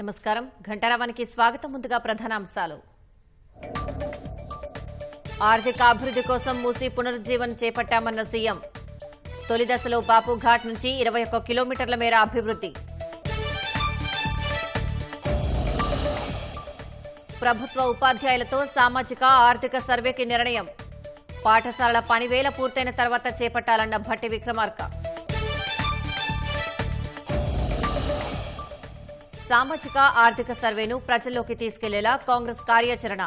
నమస్కారం ఘంటారావానికి స్వాగతం. ముందుగా ప్రధానాంశాలు. ఆర్థిక అభివృద్ధి కోసం మూసీ పునరుజ్జీవనం చేపట్టామన్న సీఎం. తొలి దశలో బాపు ఘాట్ నుంచి 21 కిలోమీటర్ల మేర అభివృద్ధి. ప్రభుత్వ ఉపాధ్యాయులతో సామాజిక ఆర్థిక సర్వేకి నిర్ణయం. పాఠశాలల పనివేళ పూర్తయిన తర్వాత చేపట్టాలన్న భట్టి విక్రమార్క. సామాజిక ఆర్థిక సర్వేను ప్రజల్లోకి తీసుకెళ్లేలా కాంగ్రెస్ కార్యాచరణ.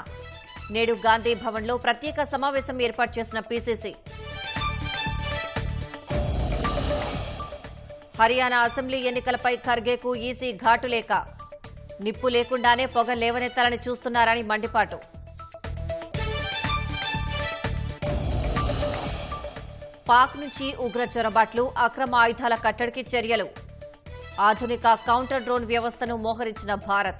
నేడు గాంధీ భవన్లో ప్రత్యేక సమావేశం ఏర్పాటు చేసిన పీసీసీ. హర్యానా అసెంబ్లీ ఎన్నికలపై ఖర్గేకు ఈసీ ఘాటు లేఖ. నిప్పు లేకుండానే పొగ లేవనెత్తాలని చూస్తున్నారని మండిపాటు. పాక్ నుంచి ఉగ్ర చొరబాట్లు, అక్రమ ఆయుధాల కట్టడికి చర్యలు. ఆధునిక కౌంటర్ డ్రోన్ వ్యవస్థను మోహరించిన భారత్.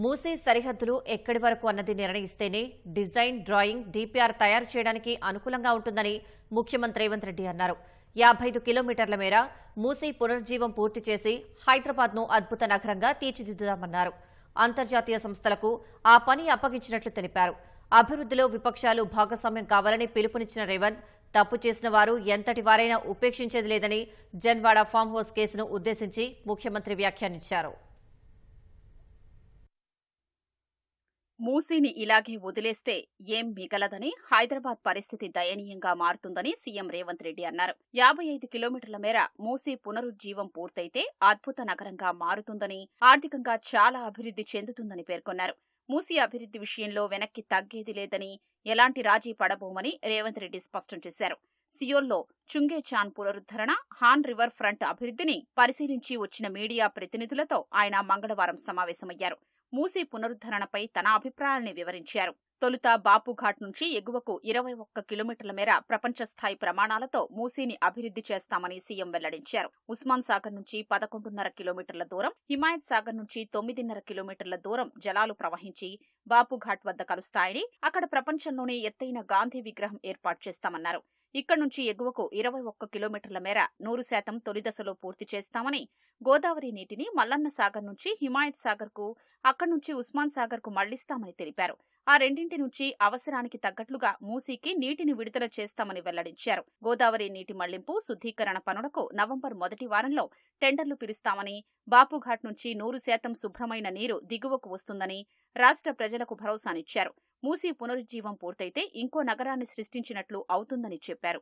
మూసీ సరిహద్దులు ఎక్కడి వరకు అన్నది నిర్ణయిస్తేనే డిజైన్, డ్రాయింగ్, డీపీఆర్ తయారు చేయడానికి అనుకూలంగా ఉంటుందని ముఖ్యమంత్రి రేవంత్ రెడ్డి అన్నారు. 55 కిలోమీటర్ల మేర మూసీ పునరుజ్జీవం పూర్తి చేసి హైదరాబాద్ను అద్భుత నగరంగా తీర్చిదిద్దుదామన్నారు. అంతర్జాతీయ సంస్థలకు ఆ పని అప్పగించినట్లు తెలిపారు. అభివృద్ధిలో విపక్షాలు భాగస్వామ్యం కావాలని పిలుపునిచ్చిన రేవంత్ తప్పు చేసిన వారు ఎంతటి వారైనా ఉపేక్షించేది లేదని జన్వాడ ఫామ్ హౌస్ కేసును ఉద్దేశించి ముఖ్యమంత్రి వ్యాఖ్యానించారు. మూసీని ఇలాగే వదిలేస్తే ఏం మిగలదని, హైదరాబాద్ పరిస్థితి దయనీయంగా మారుతుందని సీఎం రేవంత్ రెడ్డి అన్నారు. 55 కిలోమీటర్ల మేర మూసీ పునరుజ్జీవం పూర్తయితే అద్భుత నగరంగా మారుతుందని, ఆర్థికంగా చాలా అభివృద్ధి చెందుతుందని పేర్కొన్నారు. మూసీ అభివృద్ధి విషయంలో వెనక్కి తగ్గేది లేదని, ఎలాంటి రాజీ పడబోమని రేవంత్ రెడ్డి స్పష్టం చేశారు. సియోల్లో చుంగే చాన్ పునరుద్ధరణ, హాన్ రివర్ ఫ్రంట్ అభివృద్ధిని పరిశీలించి వచ్చిన మీడియా ప్రతినిధులతో ఆయన మంగళవారం సమావేశమయ్యారు. మూసీ పునరుద్ధరణపై తన అభిప్రాయాల్ని వివరించారు. తొలుత బాపుఘాట్ నుంచి ఎగువకు 21 కిలోమీటర్ల మేర ప్రపంచ స్థాయి ప్రమాణాలతో మూసీని అభివృద్ధి చేస్తామని సీఎం వెల్లడించారు. ఉస్మాన్ సాగర్ నుంచి 11.5 కిలోమీటర్ల దూరం, హిమాయత్ సాగర్ నుంచి 9.5 కిలోమీటర్ల దూరం జలాలు ప్రవహించి బాపుఘాట్ వద్ద కలుస్తాయని, అక్కడ ప్రపంచంలోనే ఎత్తైన గాంధీ విగ్రహం ఏర్పాటు చేస్తామన్నారు. ఇక్కడి నుంచి ఎగువకు 21 కిలోమీటర్ల మేర 100% తొలి దశలో పూర్తి చేస్తామని, గోదావరి నీటిని మల్లన్న సాగర్ నుంచి హిమాయత్ సాగర్ కు, అక్కడి నుంచి ఉస్మాన్ సాగర్ కు మళ్లిస్తామని తెలిపారు. ఆ రెండింటి నుంచి అవసరానికి తగ్గట్లుగా మూసీకి నీటిని విడుదల చేస్తామని వెల్లడించారు. గోదావరి నీటి మళ్లింపు, శుద్ధీకరణ పనులకు నవంబర్ మొదటి వారంలో టెండర్లు పిలుస్తామని, బాపుఘాట్ నుంచి 100% శుభ్రమైన నీరు దిగువకు వస్తుందని రాష్ట్ర ప్రజలకు భరోసానిచ్చారు. మూసీ పునరుజ్జీవం పూర్తయితే ఇంకో నగరాన్ని సృష్టించినట్లు అవుతుందని చెప్పారు.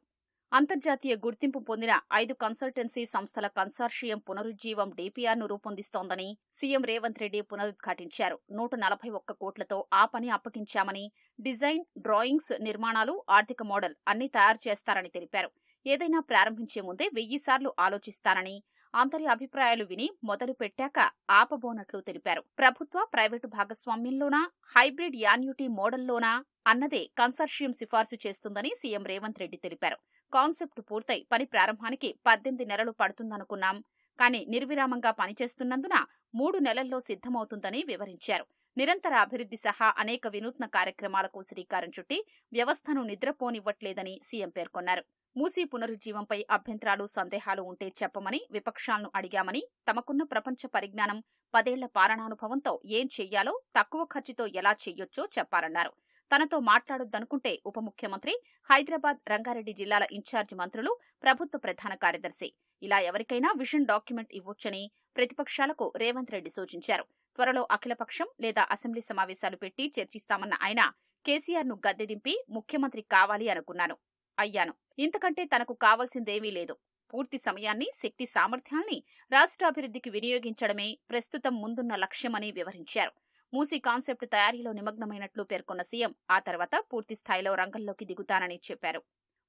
అంతర్జాతీయ గుర్తింపు పొందిన 5 కన్సల్టెన్సీ సంస్థల కన్సార్షియం పునరుజ్జీవం డీపీఆర్ను రూపొందిస్తోందని సీఎం రేవంత్ రెడ్డి పునరుద్ఘాటించారు. 141 కోట్లతో ఆ పని అప్పగించామని, డిజైన్, డ్రాయింగ్స్, నిర్మాణాలు, ఆర్థిక మోడల్ అన్ని తయారు చేస్తారని తెలిపారు. ఏదైనా ప్రారంభించే ముందే 1000 సార్లు ఆలోచిస్తారని, అందరి అభిప్రాయాలు విని మొదలు పెట్టాక ఆపబోనట్లు తెలిపారు. ప్రభుత్వ, ప్రైవేటు భాగస్వామ్యంలోనా, హైబ్రిడ్ యాన్యుటీ మోడల్లోనా అన్నదే కన్సార్షియం సిఫార్సు చేస్తుందని సీఎం రేవంత్ రెడ్డి తెలిపారు. కాన్సెప్ట్ పూర్తయి పని ప్రారంభానికి 18 నెలలు పడుతుందనుకున్నాం, కానీ నిర్విరామంగా పనిచేస్తున్నందున 3 నెలల్లో సిద్ధమవుతుందని వివరించారు. నిరంతర అభివృద్ధి సహా అనేక వినూత్న కార్యక్రమాలకు శ్రీకారం చుట్టి వ్యవస్థను నిద్రపోనివ్వట్లేదని సీఎం పేర్కొన్నారు. మూసీ పునరుజ్జీవంపై అభ్యంతరాలు, సందేహాలు ఉంటే చెప్పమని విపక్షాలను అడిగామని, తమకున్న ప్రపంచ పరిజ్ఞానం, 10 ఏళ్ల పాలనానుభవంతో ఏం చెయ్యాలో, తక్కువ ఖర్చుతో ఎలా చెయ్యొచ్చో చెప్పారన్నారు. తనతో మాట్లాడొద్దనుకుంటే ఉప ముఖ్యమంత్రి, హైదరాబాద్, రంగారెడ్డి జిల్లాల ఇన్ఛార్జి మంత్రులు, ప్రభుత్వ ప్రధాన కార్యదర్శి ఇలా ఎవరికైనా విజన్ డాక్యుమెంట్ ఇవ్వొచ్చని ప్రతిపక్షాలకు రేవంత్ రెడ్డి సూచించారు. త్వరలో అఖిలపక్షం లేదా అసెంబ్లీ సమావేశాలు పెట్టి చర్చిస్తామన్న ఆయన, కేసీఆర్ను గద్దెదింపి ముఖ్యమంత్రి కావాలి అనుకున్నాను, అయ్యాను. ఇంతకంటే తనకు కావాల్సిందేమీ లేదు. పూర్తి సమయాన్ని, శక్తి సామర్థ్యాల్ని రాష్ట్రాభివృద్ధికి వినియోగించడమే ప్రస్తుతం ముందున్న లక్ష్యమని వివరించారు. మూసీ కాన్సెప్ట్ తయారీలో నిమగ్నమైనట్లు పేర్కొన్న సీఎం ఆ తర్వాత పూర్తి స్థాయిలో రంగంలోకి దిగుతానని చెప్పారు.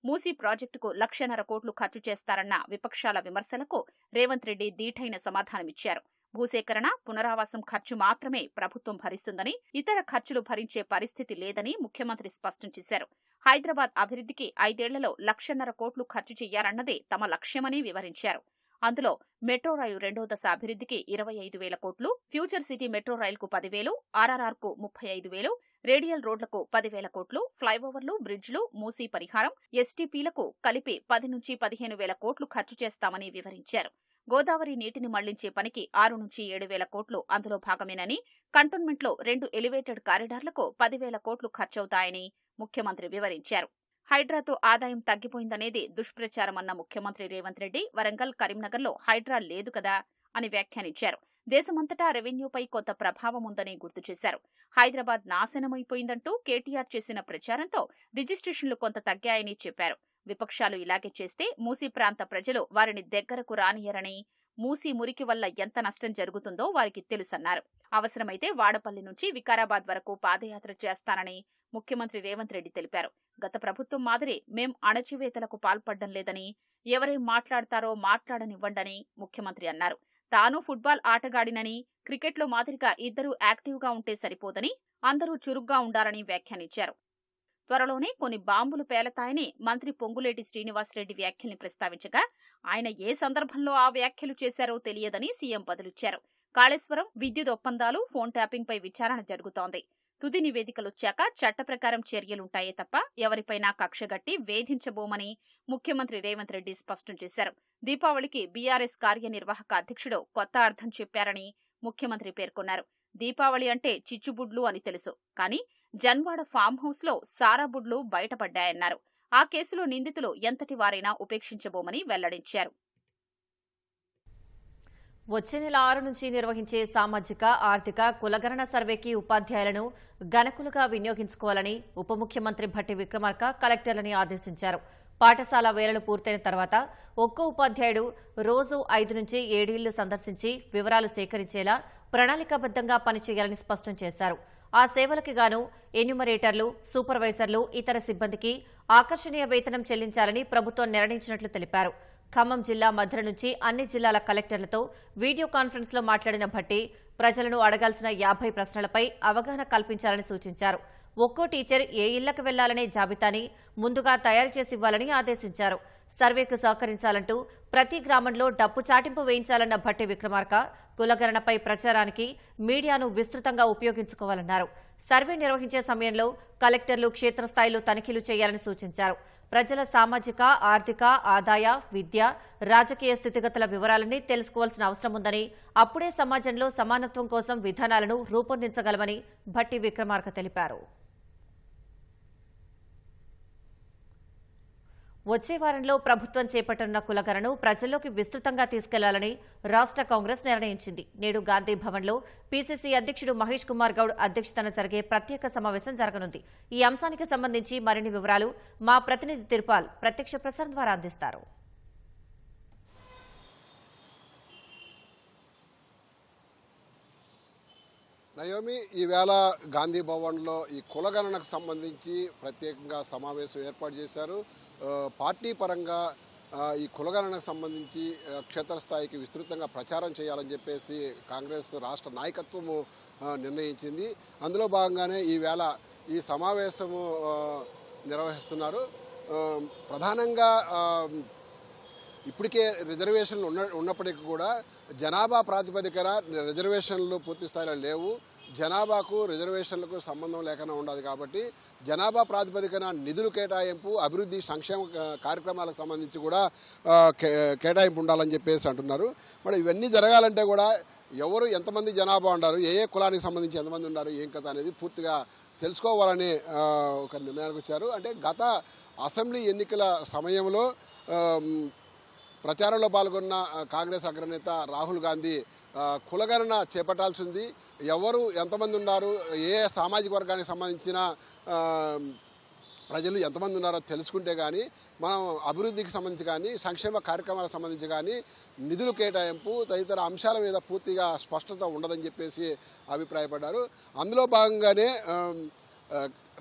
మూసీ ప్రాజెక్టుకు 1,50,000 కోట్లు ఖర్చు చేస్తారన్న విపక్షాల విమర్శలకు రేవంత్ రెడ్డి దీటైన సమాధానమిచ్చారు. భూసేకరణ, పునరావాసం ఖర్చు మాత్రమే ప్రభుత్వం భరిస్తుందని, ఇతర ఖర్చులు భరించే పరిస్థితి లేదని ముఖ్యమంత్రి స్పష్టం చేశారు. హైదరాబాద్ అభివృద్ధికి 5 ఏళ్లలో 1,50,000 కోట్లు ఖర్చు చేయాలన్నదే తమ లక్ష్యమని వివరించారు. అందులో మెట్రో రైలు 2వ దశ అభివృద్ధికి 25,000 కోట్లు, ఫ్యూచర్ సిటీ మెట్రో రైలుకు 10,000, ఆర్ఆర్ఆర్కు 35,000, రేడియల్ రోడ్లకు 10,000 కోట్లు, ఫ్లైఓవర్లు, బ్రిడ్జ్లు, మూసీ పరిహారం, ఎస్టీపీలకు కలిపి 10 నుంచి 15,000 కోట్లు ఖర్చు చేస్తామని వివరించారు. గోదావరి నీటిని మళ్లించే పనికి 6 నుంచి 7,000 కోట్లు అందులో భాగమేనని, కంటోన్మెంట్లో 2 ఎలివేటెడ్ కారిడార్లకు 10,000 కోట్లు ఖర్చవుతాయని ముఖ్యమంత్రి వివరించారు. హైడ్రాతో ఆదాయం తగ్గిపోయిందనేది దుష్ప్రచారమన్న ముఖ్యమంత్రి రేవంత్ రెడ్డి వరంగల్, కరీంనగర్లో హైడ్రా లేదు కదా అని వ్యాఖ్యానించారు. దేశమంతటా రెవెన్యూపై కొంత ప్రభావం ఉందని గుర్తు చేశారు. హైదరాబాద్ నాశనమైపోయిందంటూ కేటీఆర్ చేసిన ప్రచారంతో రిజిస్ట్రేషన్లు కొంత తగ్గాయని చెప్పారు. విపక్షాలు ఇలాగే చేస్తే మూసీ ప్రాంత ప్రజలు వారిని దగ్గరకు రానియరని, మూసీ మురికి వల్ల ఎంత నష్టం జరుగుతుందో వారికి తెలుసన్నారు. అవసరమైతే వాడపల్లి నుంచి వికారాబాద్ వరకు పాదయాత్ర చేస్తానని ముఖ్యమంత్రి రేవంత్ రెడ్డి తెలిపారు. గత ప్రభుత్వం మాదిరి మేం అణచివేతలకు పాల్పడ్డం లేదని, ఎవరేం మాట్లాడతారో మాట్లాడనివ్వండని ముఖ్యమంత్రి అన్నారు. తాను ఫుట్బాల్ ఆటగాడినని, క్రికెట్లో మాదిరిగా ఇద్దరూ యాక్టివ్గా ఉంటే సరిపోదని, అందరూ చురుగ్గా ఉండాలని వ్యాఖ్యానించారు. త్వరలోనే కొన్ని బాంబులు పేలతాయని మంత్రి పొంగులేటి శ్రీనివాసరెడ్డి వ్యాఖ్యల్ని ప్రస్తావించగా, ఆయన ఏ సందర్భంలో ఆ వ్యాఖ్యలు చేశారో తెలియదని సీఎం బదులిచ్చారు. కాళేశ్వరం, విద్యుత్ ఒప్పందాలు, ఫోన్ ట్యాపింగ్పై విచారణ జరుగుతోంది. తుది నివేదికలొచ్చాక చట్ట ప్రకారం చర్యలుంటాయే తప్ప ఎవరిపైనా కక్షగట్టి వేధించబోమని ముఖ్యమంత్రి రేవంత్ రెడ్డి స్పష్టం చేశారు. దీపావళికి బీఆర్ఎస్ కార్యనిర్వాహక అధ్యక్షుడు కొత్త అర్థం చెప్పారని ముఖ్యమంత్రి పేర్కొన్నారు. దీపావళి అంటే చిచ్చుబుడ్లు అని తెలుసు, కానీ జన్వాడ ఫామ్ హౌస్ లో సారాబుడ్లు బయటపడ్డాయన్నారు. ఆ కేసులో నిందితులు ఎంతటి వారైనా ఉపేక్షించబోమని వెల్లడించారు. వచ్చే నెల 6 నుంచి నిర్వహించే సామాజిక, ఆర్థిక, కులగణన సర్వేకి ఉపాధ్యాయులను గణకులుగా వినియోగించుకోవాలని ఉప ముఖ్యమంత్రి భట్టి విక్రమార్క కలెక్టర్లని ఆదేశించారు. పాఠశాల వేళలు పూర్తయిన తర్వాత ఒక్కో ఉపాధ్యాయుడు రోజు 5 నుంచి 7 ఇళ్లు సందర్శించి వివరాలు సేకరించేలా ప్రణాళికాబద్దంగా పనిచేయాలని స్పష్టం చేశారు. ఆ సేవలకి గాను ఎన్యూమరేటర్లు, సూపర్వైజర్లు, ఇతర సిబ్బందికి ఆకర్షణీయ వేతనం చెల్లించాలని ప్రభుత్వం నిర్ణయించినట్లు తెలిపారు. ఖమ్మం జిల్లా మధ్య నుంచి అన్ని జిల్లాల కలెక్టర్లతో వీడియో కాన్ఫరెన్స్ లో మాట్లాడిన భట్టి ప్రజలను అడగాల్సిన 50 ప్రశ్నలపై అవగాహన కల్పించాలని సూచించారు. ఒక్కో టీచర్ ఏ ఇళ్లకు వెళ్లాలనే జాబితాని ముందుగా తయారు చేసి ఇవ్వాలని ఆదేశించారు. సర్వేకు సహకరించాలంటూ ప్రతి గ్రామంలో డప్పు చాటింపు వేయించాలన్న భట్టి విక్రమార్క కులగణనపై ప్రచారానికి మీడియాను విస్తృతంగా ఉపయోగించుకోవాలన్నారు. సర్వే నిర్వహించే సమయంలో కలెక్టర్లు క్షేత్రస్థాయిలో తనిఖీలు చేయాలని సూచించారు. ప్రజల సామాజిక, ఆర్థిక, ఆదాయ, విద్య, రాజకీయ స్థితిగతుల వివరాలన్నీ తెలుసుకోవాల్సిన అవసరం ఉందని, అప్పుడే సమాజంలో సమానత్వం కోసం విధానాలను రూపొందించగలమని భట్టి విక్రమార్క తెలిపారు. వచ్చే వారంలో ప్రభుత్వం చేపట్టనున్న కులగణను ప్రజల్లోకి విస్తృతంగా తీసుకెళ్లాలని రాష్ట్ర కాంగ్రెస్ నిర్ణయించింది. నేడు గాంధీ భవన్లో పీసీసీ అధ్యక్షుడు మహేష్ కుమార్ గౌడ్ అధ్యక్షతన జరిగే ప్రత్యేక సమావేశం జరగనుంది. ఈ అంశానికి సంబంధించి మరిన్ని వివరాలు మా ప్రతినిధి తిరుపాల్ ప్రత్యక్ష ప్రసారం ద్వారా అందిస్తారు. నయోమి, ఈవేళ గాంధీ భవన్లో ఈ కులగణనకు సంబంధించి ప్రత్యేకంగా సమావేశం ఏర్పాటు చేశారు. పార్టీ పరంగా ఈ కులగణనకు సంబంధించి క్షేత్రస్థాయికి విస్తృతంగా ప్రచారం చేయాలని చెప్పేసి కాంగ్రెస్ రాష్ట్ర నాయకత్వము నిర్ణయించింది. అందులో భాగంగానే ఈవేళ ఈ సమావేశము నిర్వహిస్తున్నారు. ప్రధానంగా ఇప్పటికే రిజర్వేషన్లు ఉన్నప్పటికీ కూడా జనాభా ప్రాతిపదికన రిజర్వేషన్లు పూర్తి స్థాయిలో లేవు. జనాభాకు రిజర్వేషన్లకు సంబంధం లేకుండా ఉండదు. కాబట్టి జనాభా ప్రాతిపదికన నిధులు కేటాయింపు, అభివృద్ధి, సంక్షేమ కార్యక్రమాలకు సంబంధించి కూడా కేటాయింపు ఉండాలని చెప్పేసి అంటున్నారు. మరి ఇవన్నీ జరగాలంటే కూడా ఎవరు ఎంతమంది జనాభా ఉన్నారు, ఏ కులానికి సంబంధించి ఎంతమంది ఉన్నారు, ఏం కథ అనేది పూర్తిగా తెలుసుకోవాలని ఒక నిర్ణయానికి వచ్చారు. అంటే గత అసెంబ్లీ ఎన్నికల సమయంలో ప్రచారంలో పాల్గొన్న కాంగ్రెస్ అగ్రనేత రాహుల్ గాంధీ కులగణన చేపట్టాల్సింది, ఎవరు ఎంతమంది ఉన్నారు, ఏ సామాజిక వర్గానికి సంబంధించిన ప్రజలు ఎంతమంది ఉన్నారో తెలుసుకుంటే కానీ మనం అభివృద్ధికి సంబంధించి కానీ సంక్షేమ కార్యక్రమాలకు సంబంధించి కానీ నిధులు కేటాయింపు తదితర అంశాల మీద పూర్తిగా స్పష్టత ఉండదని చెప్పేసి అభిప్రాయపడ్డారు. అందులో భాగంగానే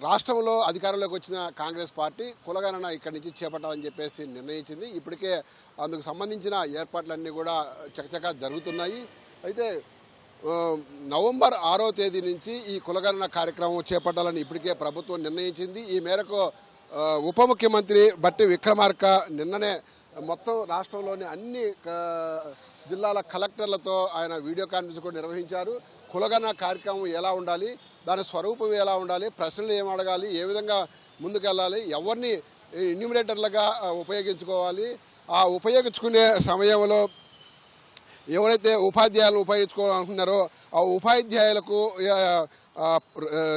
రాష్ట్రంలో అధికారంలోకి వచ్చిన కాంగ్రెస్ పార్టీ కులగణన ఇక్కడి నుంచి చేపట్టాలని చెప్పేసి నిర్ణయించింది. ఇప్పటికే అందుకు సంబంధించిన ఏర్పాట్లన్నీ కూడా చకచకా జరుగుతున్నాయి. అయితే నవంబర్ 6వ తేదీ నుంచి ఈ కులగణన కార్యక్రమం చేపట్టాలని ఇప్పటికే ప్రభుత్వం నిర్ణయించింది. ఈ మేరకు ఉప ముఖ్యమంత్రి భట్టి విక్రమార్క నిన్ననే మొత్తం రాష్ట్రంలోని అన్ని జిల్లాల కలెక్టర్లతో ఆయన వీడియో కాన్ఫరెన్స్ కూడా నిర్వహించారు. కులగణన కార్యక్రమం ఎలా ఉండాలి, దాని స్వరూపం ఎలా ఉండాలి, ప్రశ్నలు ఏం అడగాలి, ఏ విధంగా ముందుకెళ్ళాలి, ఎవరిని ఎన్యూమరేటర్లుగా ఉపయోగించుకోవాలి, ఆ ఉపయోగించుకునే సమయంలో ఎవరైతే ఉపాధ్యాయులను ఉపయోగించుకోవాలనుకున్నారో ఆ ఉపాధ్యాయులకు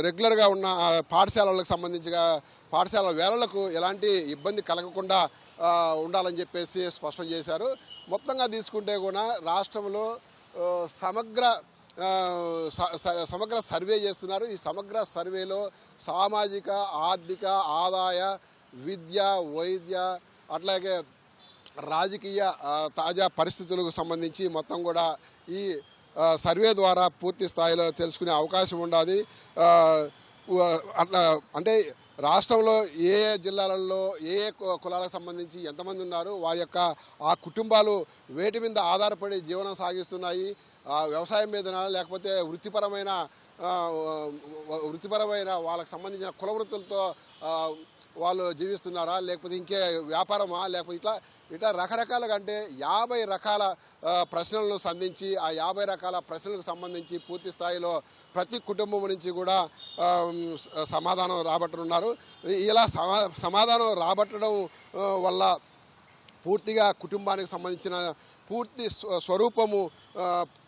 రెగ్యులర్గా ఉన్న పాఠశాలలకు సంబంధించిగా పాఠశాల వేళలకు ఎలాంటి ఇబ్బంది కలగకుండా ఉండాలని చెప్పేసి స్పష్టం చేశారు. మొత్తంగా తీసుకుంటే కూడా రాష్ట్రంలో సమగ్ర సర్వే చేస్తున్నారు. ఈ సమగ్ర సర్వేలో సామాజిక, ఆర్థిక, ఆదాయ, విద్య, వైద్య, అట్లాగే రాజకీయ తాజా పరిస్థితులకు సంబంధించి మొత్తం కూడా ఈ సర్వే ద్వారా పూర్తి స్థాయిలో తెలుసుకునే అవకాశం ఉండాలి. అట్లా అంటే రాష్ట్రంలో ఏ ఏ జిల్లాలలో ఏ ఏ కులాలకు సంబంధించి ఎంతమంది ఉన్నారు, వారి యొక్క ఆ కుటుంబాలు వేటి మీద ఆధారపడి జీవనం సాగిస్తున్నాయి, వ్యవసాయం మీదనా లేకపోతే వృత్తిపరమైన వాళ్ళకు సంబంధించిన కుల వృత్తులతో వాళ్ళు జీవిస్తున్నారా, లేకపోతే ఇంకే వ్యాపారమా, లేకపోతే ఇట్లా రకరకాలుగా అంటే 50 రకాల ప్రశ్నలను సంధించి ఆ 50 రకాల ప్రశ్నలకు సంబంధించి పూర్తి స్థాయిలో ప్రతి కుటుంబం నుంచి కూడా సమాధానం రాబట్టనున్నారు. ఇలా సమాధానం రాబట్టడం వల్ల పూర్తిగా కుటుంబానికి సంబంధించిన పూర్తి స్వరూపము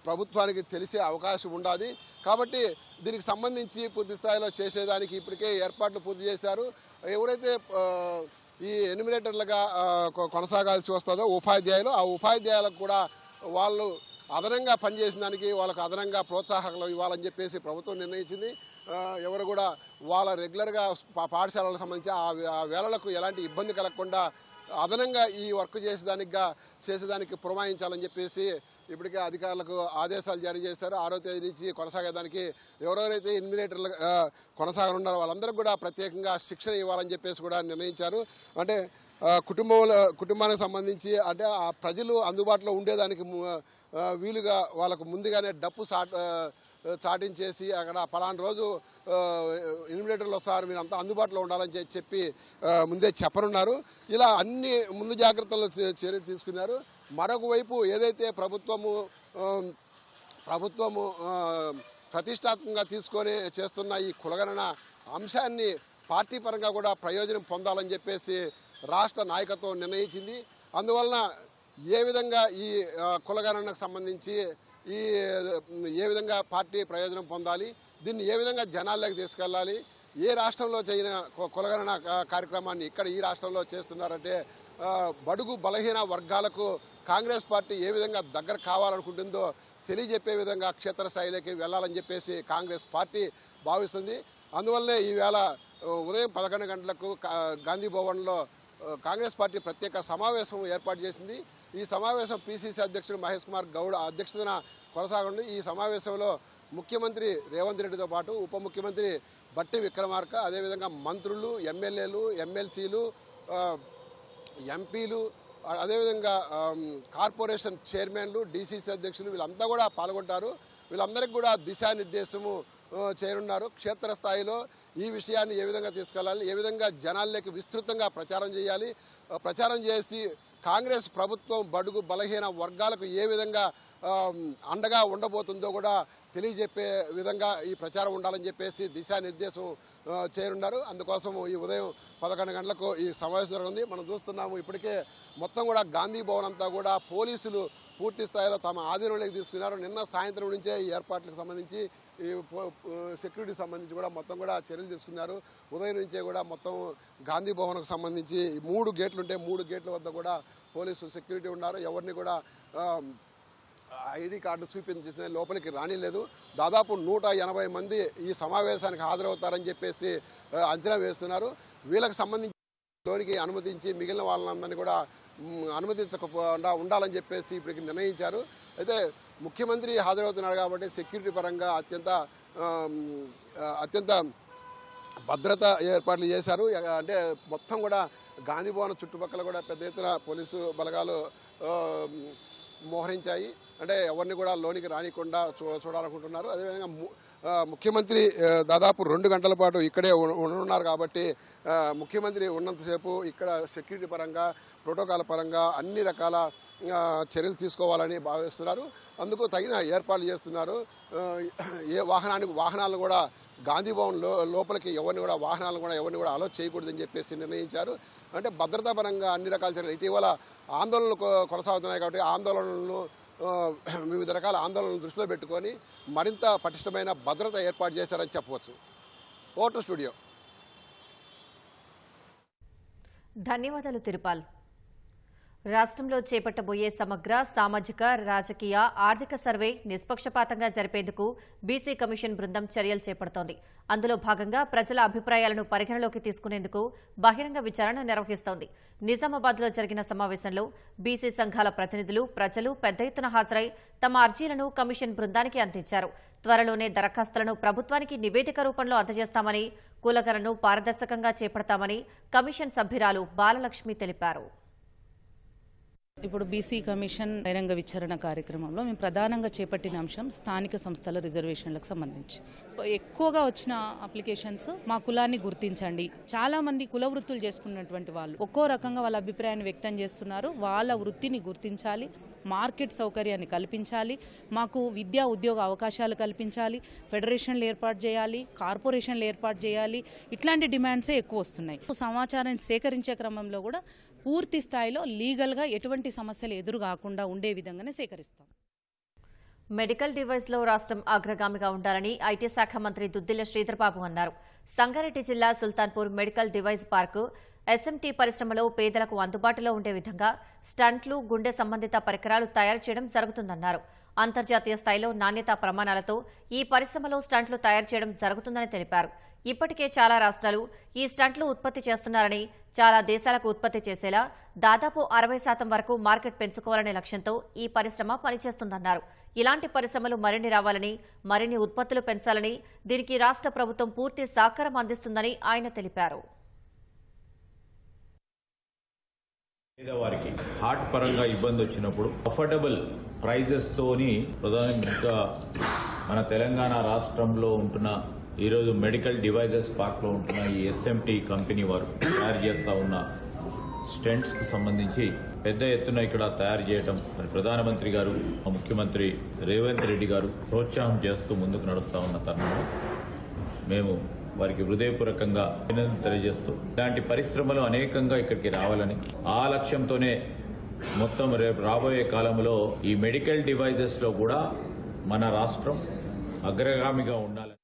ప్రభుత్వానికి తెలిసే అవకాశం ఉండాలి. కాబట్టి దీనికి సంబంధించి పూర్తి స్థాయిలో చేసేదానికి ఇప్పటికే ఏర్పాట్లు పూర్తి చేశారు. ఎవరైతే ఈ ఎన్యూమరేటర్లుగా కొనసాగాల్సి వస్తుందో ఉపాధ్యాయులు, ఆ ఉపాధ్యాయులకు కూడా వాళ్ళు అదనంగా పనిచేసిన దానికి వాళ్ళకు అదనంగా ప్రోత్సాహకాలు ఇవ్వాలని చెప్పేసి ప్రభుత్వం నిర్ణయించింది. ఎవరు కూడా వాళ్ళ రెగ్యులర్గా పాఠశాలలకు సంబంధించి ఆ వేళలకు ఎలాంటి ఇబ్బంది కలగకుండా అదనంగా ఈ వర్క్ చేసేదానికి పురమాయించాలని చెప్పేసి ఇప్పటికే అధికారులకు ఆదేశాలు జారీ చేశారు. 6వ తేదీ నుంచి కొనసాగేదానికి ఎవరెవరైతే ఎన్యూమరేటర్లు కొనసాగనున్నారో వాళ్ళందరికీ కూడా ప్రత్యేకంగా శిక్షణ ఇవ్వాలని చెప్పేసి కూడా నిర్ణయించారు. అంటే కుటుంబానికి సంబంధించి అంటే ఆ ప్రజలు అందుబాటులో ఉండేదానికి వీలుగా వాళ్ళకు ముందుగానే డప్పు చాటించేసి అక్కడ పలానా రోజు ఎన్యూమరేటర్లు వస్తారు, మీరు అంతా అందుబాటులో ఉండాలని చెప్పి ముందే చెప్పనున్నారు. ఇలా అన్ని ముందు జాగ్రత్తలు చర్యలు తీసుకున్నారు. మరొక వైపు ఏదైతే ప్రభుత్వము ప్రతిష్టాత్మకంగా తీసుకొని చేస్తున్న ఈ కులగణన అంశాన్ని పార్టీ పరంగా కూడా ప్రయోజనం పొందాలని చెప్పేసి రాష్ట్ర నాయకత్వం నిర్ణయించింది. అందువలన ఏ విధంగా ఈ కులగణనకు సంబంధించి ఏ విధంగా పార్టీ ప్రయోజనం పొందాలి, దీన్ని ఏ విధంగా జనాల్లోకి తీసుకెళ్ళాలి, ఏ రాష్ట్రంలో చేయన కులగణన కార్యక్రమాన్ని ఇక్కడ ఈ రాష్ట్రంలో చేస్తున్నారంటే బడుగు బలహీన వర్గాలకు కాంగ్రెస్ పార్టీ ఏ విధంగా దగ్గర కావాలనుకుంటుందో తెలియజెప్పే విధంగా క్షేత్రస్థాయిలోకి వెళ్ళాలని చెప్పేసి కాంగ్రెస్ పార్టీ భావిస్తుంది. అందువల్లే ఈవేళ ఉదయం 11 గంటలకు గాంధీ భవన్లో కాంగ్రెస్ పార్టీ ప్రత్యేక సమావేశం ఏర్పాటు చేసింది. ఈ సమావేశం పిసిసి అధ్యక్షుడు మహేష్ కుమార్ గౌడ్ అధ్యక్షతన కొనసాగుంది. ఈ సమావేశంలో ముఖ్యమంత్రి రేవంత్ రెడ్డితో పాటు ఉప ముఖ్యమంత్రి బట్టి విక్రమార్క, అదేవిధంగా మంత్రులు, ఎమ్మెల్యేలు, ఎమ్మెల్సీలు, ఎంపీలు, అదేవిధంగా కార్పొరేషన్ చైర్మన్లు, డిసిసి అధ్యక్షులు వీళ్ళంతా కూడా పాల్గొంటారు. వీళ్ళందరికీ కూడా దిశానిర్దేశము చేయనున్నారు. క్షేత్రస్థాయిలో ఈ విషయాన్ని ఏ విధంగా తీసుకెళ్ళాలి, ఏ విధంగా జనాల్లోకి విస్తృతంగా ప్రచారం చేయాలి, ప్రచారం చేసి కాంగ్రెస్ ప్రభుత్వం బడుగు బలహీన వర్గాలకు ఏ విధంగా అండగా ఉండబోతుందో కూడా తెలియజెప్పే విధంగా ఈ ప్రచారం ఉండాలని చెప్పేసి దిశానిర్దేశం చేయనున్నారు. అందుకోసం ఈ ఉదయం 11 గంటలకు ఈ సమావేశం జరుగుతుంది. మనం చూస్తున్నాము ఇప్పటికే మొత్తం కూడా గాంధీ భవన్ అంతా కూడా పోలీసులు పూర్తి స్థాయిలో తమ ఆధీనంలోకి తీసుకున్నారు. నిన్న సాయంత్రం నుంచే ఈ ఏర్పాట్లకు సంబంధించి ఈ సెక్యూరిటీ సంబంధించి కూడా మొత్తం కూడా చర్యలు తీసుకున్నారు. ఉదయం నుంచే కూడా మొత్తం గాంధీ భవన్కు సంబంధించి 3 గేట్లు ఉంటే 3 గేట్ల వద్ద కూడా పోలీసు సెక్యూరిటీ ఉన్నారు. ఎవరిని కూడా ఐడి కార్డు చూపించేసిన లోపలికి రానిలేదు. దాదాపు 180 మంది ఈ సమావేశానికి హాజరవుతారని చెప్పేసి అంచనా వేస్తున్నారు. వీళ్ళకి సంబంధించి లోనికి అనుమతించి మిగిలిన వాళ్ళందరినీ కూడా అనుమతించకుండా ఉండాలని చెప్పేసి ఇప్పటికి నిర్ణయించారు. అయితే ముఖ్యమంత్రి హాజరవుతున్నారు కాబట్టి సెక్యూరిటీ పరంగా అత్యంత భద్రత ఏర్పాట్లు చేశారు. అంటే మొత్తం కూడా గాంధీ భవన్ చుట్టుపక్కల కూడా పెద్ద ఎత్తున పోలీసు బలగాలు మోహరించాయి. అంటే ఎవరిని కూడా లోనికి రానికుండా చూడాలనుకుంటున్నారు. అదేవిధంగా ముఖ్యమంత్రి దాదాపు 2 గంటల పాటు ఇక్కడే ఉన్నారు కాబట్టి ముఖ్యమంత్రి ఉన్నంతసేపు ఇక్కడ సెక్యూరిటీ పరంగా ప్రోటోకాల్ పరంగా అన్ని రకాల చర్యలు తీసుకోవాలని భావిస్తున్నారు. అందుకు తగిన ఏర్పాట్లు చేస్తున్నారు. ఏ వాహనాలను కూడా గాంధీ భవన్ లోపలికి వాహనాలను కూడా ఎవరిని కూడా అలో చేయకూడదని చెప్పేసి నిర్ణయించారు. అంటే భద్రతా పరంగా అన్ని రకాల చర్యలు. ఇటీవల ఆందోళనలు కొనసాగుతున్నాయి కాబట్టి ఆందోళనలను వివిధ రకాల ఆందోళనలు దృష్టిలో పెట్టుకొని మరింత పటిష్టమైన భద్రత ఏర్పాటు చేశారని చెప్పవచ్చు. Vote studio. ధన్యవాదాలు తిరుపాల్. రాష్ట్రంలో చేపట్టబోయే సమగ్ర సామాజిక రాజకీయ ఆర్థిక సర్వే నిష్పక్షపాతంగా జరిపేందుకు బీసీ కమిషన్ బృందం చర్యలు చేపడుతోంది. అందులో భాగంగా ప్రజల అభిప్రాయాలను పరిగణలోకి తీసుకునేందుకు బహిరంగ విచారణ నిర్వహిస్తోంది. నిజామాబాద్లో జరిగిన సమావేశంలో బీసీ సంఘాల ప్రతినిధులు, ప్రజలు పెద్ద ఎత్తున హాజరై తమ అర్జీలను కమిషన్ బృందానికి అందించారు. త్వరలోనే దరఖాస్తులను ప్రభుత్వానికి నివేదిక రూపంలో అందజేస్తామని, కులగణను పారదర్శకంగా చేపడతామని కమిషన్ సభ్యురాలు బాలలక్ష్మి తెలిపారు. ఇప్పుడు బీసీ కమిషన్ బహిరంగ విచారణ కార్యక్రమంలో మేము ప్రధానంగా చేపట్టిన అంశం స్థానిక సంస్థల రిజర్వేషన్లకు సంబంధించి ఎక్కువగా వచ్చిన అప్లికేషన్స్ మా కులాన్ని గుర్తించండి. చాలా మంది కుల వృత్తులు చేసుకున్నటువంటి వాళ్ళు ఒక్కో రకంగా వాళ్ళ అభిప్రాయాన్ని వ్యక్తం చేస్తున్నారు. వాళ్ళ వృత్తిని గుర్తించాలి, మార్కెట్ సౌకర్యాన్ని కల్పించాలి, మాకు విద్యా ఉద్యోగ అవకాశాలు కల్పించాలి, ఫెడరేషన్లు ఏర్పాటు చేయాలి, కార్పొరేషన్లు ఏర్పాటు చేయాలి. ఇట్లాంటి డిమాండ్సే ఎక్కువ వస్తున్నాయి. సమాచారాన్ని సేకరించే క్రమంలో కూడా పూర్తి స్థాయిలో లీగల్గా ఎటువంటి సమస్యలు ఎదురు కాకుండా ఉండే విధంగానే సేకరిస్తాం. మెడికల్ డివైస్లో రాష్ట్రం అగ్రగామిగా ఉండాలని ఐటీ శాఖ మంత్రి దుద్దిళ్ల శ్రీధర్బాబు అన్నారు. సంగారెడ్డి జిల్లా Sultanpur medical device park SMT పరిశ్రమలో పేదలకు అందుబాటులో ఉండే విధంగా స్టంట్లు, గుండె సంబంధిత పరికరాలు తయారు చేయడం జరుగుతుందన్నారు. అంతర్జాతీయ స్థాయిలో నాణ్యతా ప్రమాణాలతో ఈ పరిశ్రమలో స్టంట్లు తయారు చేయడం జరుగుతుందని తెలిపారు. ఇప్పటికే చాలా రాష్ట్రాలు ఈ స్టంట్లు ఉత్పత్తి చేస్తున్నారని, చాలా దేశాలకు ఉత్పత్తి చేసేలా దాదాపు 60% వరకు మార్కెట్ పెంచుకోవాలనే లక్ష్యంతో ఈ పరిశ్రమ పనిచేస్తుందన్నారు. ఇలాంటి పరిశ్రమలు మరిన్ని రావాలని, మరిన్ని ఉత్పత్తులు పెంచాలని, దీనికి రాష్ట్ర ప్రభుత్వం పూర్తి సహకారం అందిస్తుందని ఆయన తెలిపారు. పేదవారికి హార్ట్ పరంగా ఇబ్బంది వచ్చినప్పుడు అఫోర్డబుల్ ప్రైజెస్ తోని ప్రధానంగా మన తెలంగాణ రాష్ట్రంలో ఉంటున్న ఈరోజు మెడికల్ డివైజెస్ పార్క్ లో ఉంటున్న ఈ ఎస్ఎంటీ కంపెనీ వారు తయారు చేస్తా ఉన్న స్టెంట్స్ కు సంబంధించి పెద్ద ఎత్తున ఇక్కడ తయారు చేయడం మరి ప్రధానమంత్రి గారు, ముఖ్యమంత్రి రేవంత్ రెడ్డి గారు ప్రోత్సాహం చేస్తూ ముందుకు నడుస్తా ఉన్న తరుణంలో మేము వారికి హృదయపూర్వకంగా అభినందన తెలియజేస్తూ ఇలాంటి పరిశ్రమలు అనేకంగా ఇక్కడికి రావాలని ఆ లక్ష్యంతోనే మొత్తం రేపు రాబోయే కాలంలో ఈ మెడికల్ డివైజెస్ లో కూడా మన రాష్ట్రం అగ్రగామిగా ఉండాలని.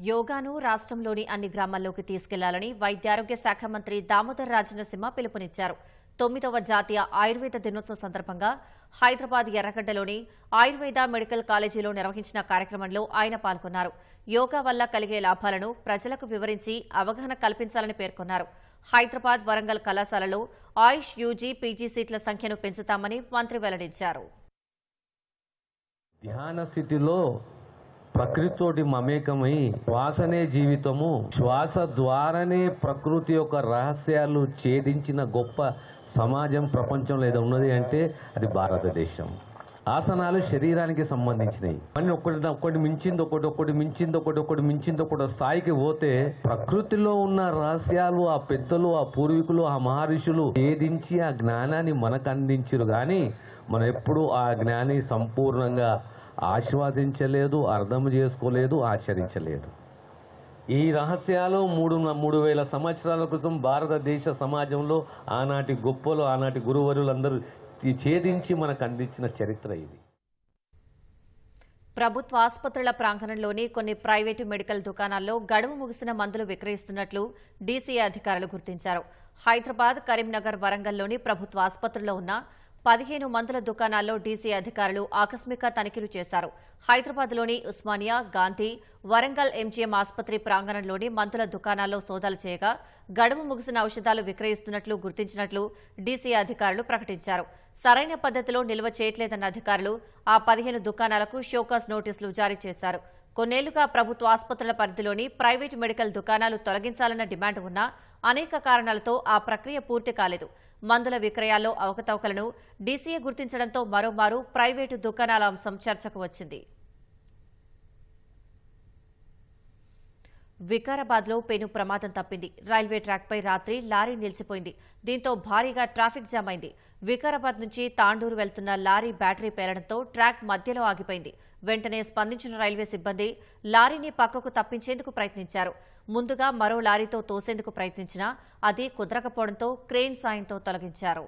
యోగాను రాష్ట్రంలోని అన్ని గ్రామాల్లోకి తీసుకెళ్లాలని వైద్యారోగ్య శాఖ మంత్రి దామోదర్ రాజనరసింహ పిలుపునిచ్చారు. 9వ జాతీయ ఆయుర్వేద దినోత్సవ సందర్భంగా హైదరాబాద్ ఎర్రగడ్డలోని ఆయుర్వేద మెడికల్ కాలేజీలో నిర్వహించిన కార్యక్రమంలో ఆయన పాల్గొన్నారు. యోగా వల్ల కలిగే లాభాలను ప్రజలకు వివరించి అవగాహన కల్పించాలని పేర్కొన్నారు. హైదరాబాద్, వరంగల్ కళాశాలలో ఆయుష్ యూజీ, పీజీ సీట్ల సంఖ్యను పెంచుతామని మంత్రి వెల్లడించారు. ధ్యాన స్థితిలో ప్రకృతితోటి మమేకమై శ్వాసనే జీవితము, శ్వాస ద్వారానే ప్రకృతి యొక్క రహస్యాలు ఛేదించిన గొప్ప సమాజం ప్రపంచంలో ఏదో ఉన్నది అంటే అది భారతదేశం. ఆసనాలు శరీరానికి సంబంధించినవి. అన్ని ఒకటి మించింది ఒకటి స్థాయికి పోతే ప్రకృతిలో ఉన్న రహస్యాలు ఆ పెద్దలు, ఆ పూర్వీకులు, ఆ మహర్షులు ఛేదించి ఆ జ్ఞానాన్ని మనకు అందించారు. కానీ మనం ఎప్పుడూ ఆ జ్ఞాని సంపూర్ణంగా ఆస్వాదించలేదు, అర్థం చేసుకోలేదు, ఆచరించలేదు. ఈ రహస్యాలు 3,000 సంవత్సరాల క్రితం భారతదేశ సమాజంలో ఆనాటి గొప్పలు, ఆనాటి గురువరులందరూ ఛేదించి మనకు అందించిన చరిత్ర ఇది. ప్రభుత్వ ఆసుపత్రుల ప్రాంగణంలోని కొన్ని ప్రైవేటు మెడికల్ దుకాణాల్లో గడువు ముగిసిన మందులు విక్రయిస్తున్నట్లు డీసీఏ అధికారులు గుర్తించారు. హైదరాబాద్, కరీంనగర్, వరంగల్లోని ప్రభుత్వ ఆసుపత్రుల్లో ఉన్న 15 మందుల దుకాణాల్లో డీసీ అధికారులు ఆకస్మిక తనిఖీలు చేశారు. హైదరాబాద్లోని ఉస్మానియా, గాంధీ, వరంగల్ ఎంజీఎం ఆసుపత్రి ప్రాంగణంలోని మందుల దుకాణాల్లో సోదాలు చేయగా గడువు ముగిసిన ఔషధాలు విక్రయిస్తున్నట్లు గుర్తించినట్లు డీసీ అధికారులు ప్రకటించారు. సరైన పద్ధతిలో నిల్వ చేయట్లేదన్న అధికారులు ఆ 15 దుకాణాలకు షోకాజ్ నోటీసులు జారీ చేశారు. కొన్నేళ్లుగా ప్రభుత్వ ఆసుపత్రుల పరిధిలోని ప్రైవేటు మెడికల్ దుకాణాలు తొలగించాలన్న డిమాండ్ ఉన్నా అనేక కారణాలతో ఆ ప్రక్రియ పూర్తి కాలేదు. మందుల విక్రయాల్లో అవకతవకలను డీసీఏ గుర్తించడంతో మరోమారు ప్రైవేటు దుకాణాల అంశం చర్చకు వచ్చింది. వికారాబాద్లో పెను ప్రమాదం తప్పింది. రైల్వే ట్రాక్పై రాత్రి లారీ నిలిచిపోయింది. దీంతో భారీగా ట్రాఫిక్ జామ్ అయింది. వికారాబాద్ నుంచి తాండూరు వెళ్తున్న లారీ బ్యాటరీ పేలడంతో ట్రాక్ మధ్యలో ఆగిపోయింది. వెంటనే స్పందించిన రైల్వే సిబ్బంది లారీని పక్కకు తప్పించేందుకు ప్రయత్నించారు. ముందుగా మరో లారీతో తోసేందుకు ప్రయత్నించినా అది కుదరకపోవడంతో క్రేన్ సాయంతో తొలగించారు.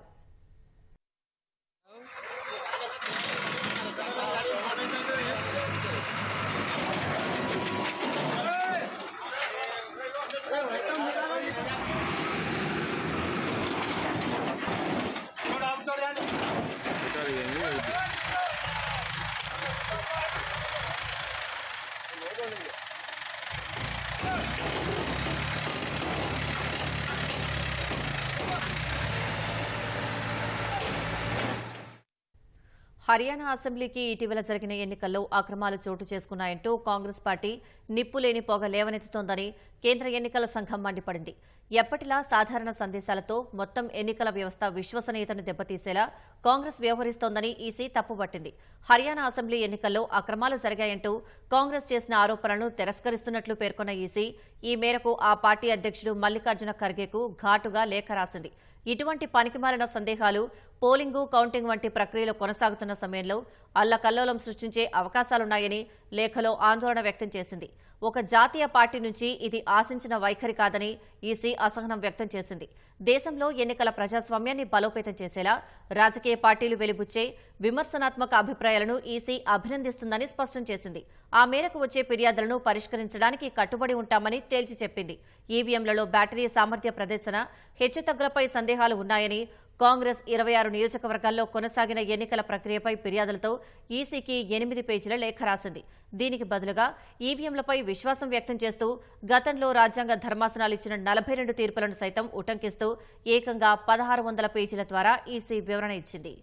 హర్యానా అసెంబ్లీకి ఇటీవల జరిగిన ఎన్నికల్లో అక్రమాలు చోటు చేసుకున్నాయంటూ కాంగ్రెస్ పార్టీ నిప్పులేని పొగ లేవనెత్తుతోందని కేంద్ర ఎన్నికల సంఘం మండిపడింది. ఎప్పటిలా సాధారణ సందేశాలతో మొత్తం ఎన్నికల వ్యవస్థ విశ్వసనీయతను దెబ్బతీసేలా కాంగ్రెస్ వ్యవహరిస్తోందని ఈసీ తప్పుపట్టింది. హర్యానా అసెంబ్లీ ఎన్నికల్లో అక్రమాలు జరిగాయంటూ కాంగ్రెస్ చేసిన ఆరోపణలను తిరస్కరిస్తున్నట్లు పేర్కొన్న ఈసీ ఈ మేరకు ఆ పార్టీ అధ్యక్షుడు మల్లికార్జున ఖర్గేకు ఘాటుగా లేఖ రాసింది. ఇటువంటి పనికిమాలిన సందేహాలు పోలింగు, కౌంటింగ్ వంటి ప్రక్రియలు కొనసాగుతున్న సమయంలో అల్లకల్లోలం సృష్టించే అవకాశాలున్నాయని లేఖలో ఆందోళన వ్యక్తం చేసింది. ఒక జాతీయ పార్టీ నుంచి ఇది ఆశించిన వైఖరి కాదని ఈసీ అసహనం వ్యక్తం చేసింది. దేశంలో ఎన్నికల ప్రజాస్వామ్యాన్ని బలోపేతం చేసేలా రాజకీయ పార్టీలు వెలిబుచ్చే విమర్శనాత్మక అభిప్రాయాలను ఈసీ అభినందిస్తుందని స్పష్టం చేసింది. ఆ మేరకు వచ్చే ఫిర్యాదులను పరిష్కరించడానికి కట్టుబడి ఉంటామని తేల్చి చెప్పింది. ఈవీఎంలలో బ్యాటరీ సామర్థ్య ప్రదర్శన హెచ్చుతగ్గులపై సందేహాలు ఉన్నాయని, కాంగ్రెస్ 26 నియోజకవర్గాల్లో కొనసాగిన ఎన్నికల ప్రక్రియపై ఫిర్యాదులతో ఈసీకి 8 పేజీల లేఖ రాసింది. దీనికి బదులుగా ఈవీఎంలపై విశ్వాసం వ్యక్తం చేస్తూ గతంలో రాజ్యాంగ ధర్మాసనాలు ఇచ్చిన 42 తీర్పులను సైతం ఉటంకిస్తూ ఏకంగా 1600 పేజీల ద్వారా ఈసీ వివరణ ఇచ్చింది.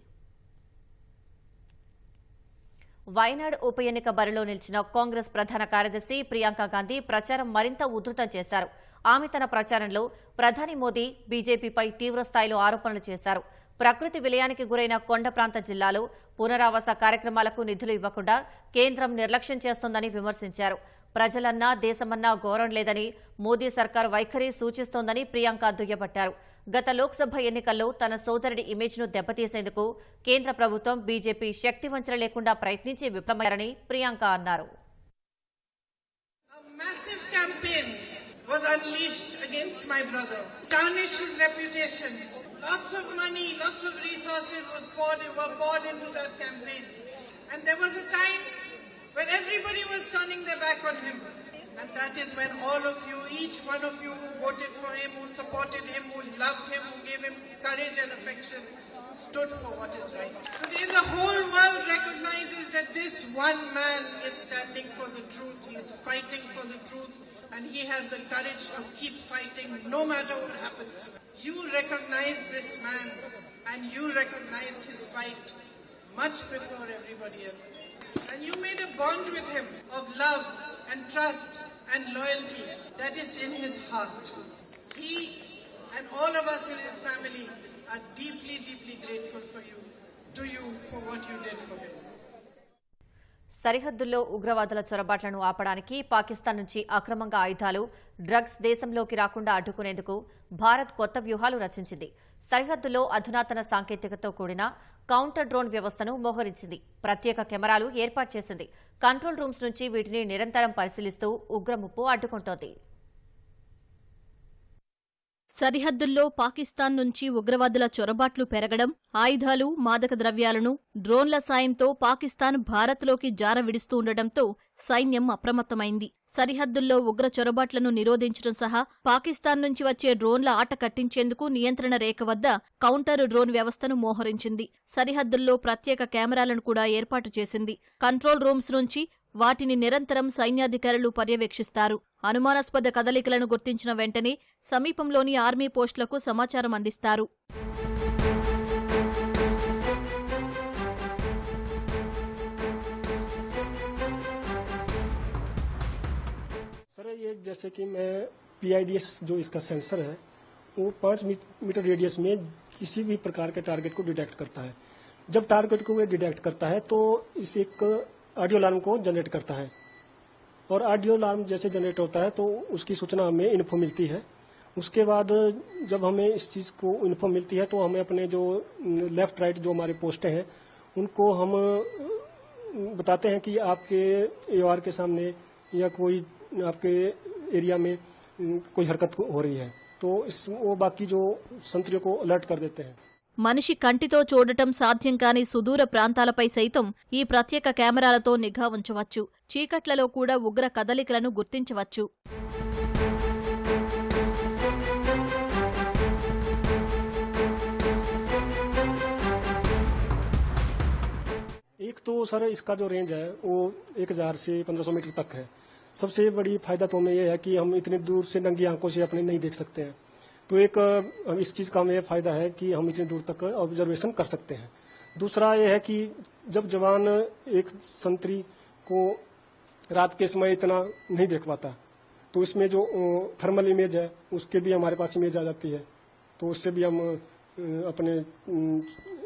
వైనాడ్ ఉప ఎన్నిక బరిలో నిలిచిన కాంగ్రెస్ ప్రధాన కార్యదర్శి ప్రియాంక గాంధీ ప్రచారం మరింత ఉధృతం చేశారు. ఆమె తన ప్రచారంలో ప్రధాని మోదీ బీజేపీపై తీవ్రస్థాయిలో ఆరోపణలు చేశారు. ప్రకృతి విలయానికి గురైన కొండ ప్రాంత జిల్లాలో పునరావాస కార్యక్రమాలకు నిధులు ఇవ్వకుండా కేంద్రం నిర్లక్ష్యం చేస్తోందని విమర్శించారు. ప్రజలన్నా దేశమన్నా గౌరవం లేదని మోదీ సర్కార్ వైఖరి సూచిస్తోందని ప్రియాంక దుయ్యబట్టారు. గత లోక్సభ ఎన్నికల్లో తన సోదరుడి ఇమేజ్ను దెబ్బతీసేందుకు కేంద్ర ప్రభుత్వం బీజేపీ శక్తివంచన లేకుండా ప్రయత్నించి విఫలమయ్యారని ప్రియాంక అన్నారు. Was unleashed against my brother, tarnished his reputation. Lots of money, lots of resources were poured into that campaign. And there was a time when everybody was turning their back on him. And that is when all of you, each one of you who voted for him, who supported him, who loved him, who gave him courage and affection, stood for what is right. Today the whole world recognizes that this one man is standing for the truth. He is fighting for the truth. And he has the courage to keep fighting no matter what happens to him. You recognized this man and you recognized his fight much before everybody else did. And you made a bond with him of love and trust and loyalty that is in his heart. He and all of us in his family are deeply, deeply grateful to you for what you did for him. సరిహద్దుల్లో ఉగ్రవాదుల చొరబాట్లను ఆపడానికి పాకిస్తాన్ నుంచి అక్రమంగా ఆయుధాలు, drugs దేశంలోకి రాకుండా అడ్డుకునేందుకు భారత్ కొత్త వ్యూహాలు రచించింది. సరిహద్దులో అధునాతన సాంకేతికతతో కూడిన కౌంటర్ డ్రోన్ వ్యవస్థను మోహరించింది. ప్రత్యేక కెమెరాలు ఏర్పాటు చేసింది. కంట్రోల్ రూమ్స్ నుంచి వీటిని నిరంతరం పరిశీలిస్తూ ఉగ్రముప్పు అడ్డుకుంటోంది. సరిహద్దుల్లో పాకిస్తాన్ నుంచి ఉగ్రవాదుల చొరబాట్లు పెరగడం, ఆయుధాలు, మాదక ద్రవ్యాలను డ్రోన్ల సాయంతో పాకిస్తాన్ భారత్లోకి జార విడుస్తూ ఉండటంతో సైన్యం అప్రమత్తమైంది. సరిహద్దుల్లో ఉగ్ర చొరబాట్లను నిరోధించడం సహా పాకిస్తాన్ నుంచి వచ్చే డ్రోన్ల ఆట కట్టించేందుకు నియంత్రణ రేఖ వద్ద కౌంటర్ డ్రోన్ వ్యవస్థను మోహరించింది. సరిహద్దుల్లో ప్రత్యేక కెమెరాలను కూడా ఏర్పాటు చేసింది. కంట్రోల్ రూమ్స్ నుంచి వాటిని నిరంతరం సైన్యాధికారులు పర్యవేక్షిస్తారు. అనుమానాస్పద కదలికలను గుర్తించిన వెంటనే సమీపంలోని ఆర్మీ పోస్టులకు సమాచారం అందిస్తారు. सर ये जैसे कि मैं PIDS जो इसका सेंसर है वो 5 मीटर रेडियस में किसी भी प्रकार के टारगेट को डिटेक्ट करता है। जब टारगेट को वो डिटेक्ट करता है तो इस एक ऑडियो अलार्म को जनरेट करता है, और ऑडियो अलार्म जैसे जनरेट होता है तो उसकी सूचना हमें इन्फो मिलती है। उसके बाद जब हमें इस चीज़ को इन्फो मिलती है तो हमें अपने जो लेफ्ट राइट जो हमारे पोस्टें हैं उनको हम बताते हैं कि आपके AOR के सामने या कोई आपके एरिया में कोई हरकत हो रही है, तो वो बाकी जो संतरियों को अलर्ट कर देते हैं। మనిషి కంటితో చూడటం సాధ్యం కాని సుదూర ప్రాంతాలపై సైతం ఈ ప్రత్యేక కెమెరాలతో నిఘా ఉంచవచ్చు. చీకట్లలో కూడా ఉగ్ర కదలికలను గుర్తించవచ్చు. एक तो सर इसका जो रेंज है वो 1000 से 1500 मीटर तक है। सबसे बड़ी फायदा तो हमें ये है कि हम इतनी दूर से नंगी आंखों से अपने नहीं देख सकते हैं, तो एक इस चीज का हमें फायदा है कि हम इतनी दूर तक ऑब्जर्वेशन कर सकते हैं। दूसरा ये है कि जब जवान एक संतरी को रात के समय इतना नहीं देख पाता, तो इसमें जो थर्मल इमेज है उसके भी हमारे पास इमेज आ जाती है, तो उससे भी हम अपने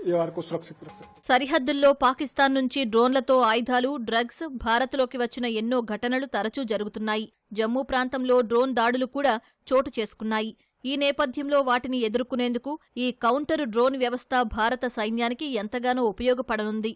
AOR को सुरक्षित रख सकते हैं। సరిహద్దుల్లో పాకిస్తాన్ నుంచి డ్రోన్లతో ఆయుధాలు, డ్రగ్స్ భారత్లోకి వచ్చిన ఎన్నో ఘటనలు తరచూ జరుగుతున్నాయి. జమ్మూ ప్రాంతంలో డ్రోన్ దాడులు కూడా చోటు చేసుకున్నాయి. ఈ నేపథ్యంలో వాటిని ఎదుర్కొనేందుకు ఈ కౌంటర్ డ్రోన్ వ్యవస్థ భారత సైన్యానికి ఎంతగానో ఉపయోగపడనుంది.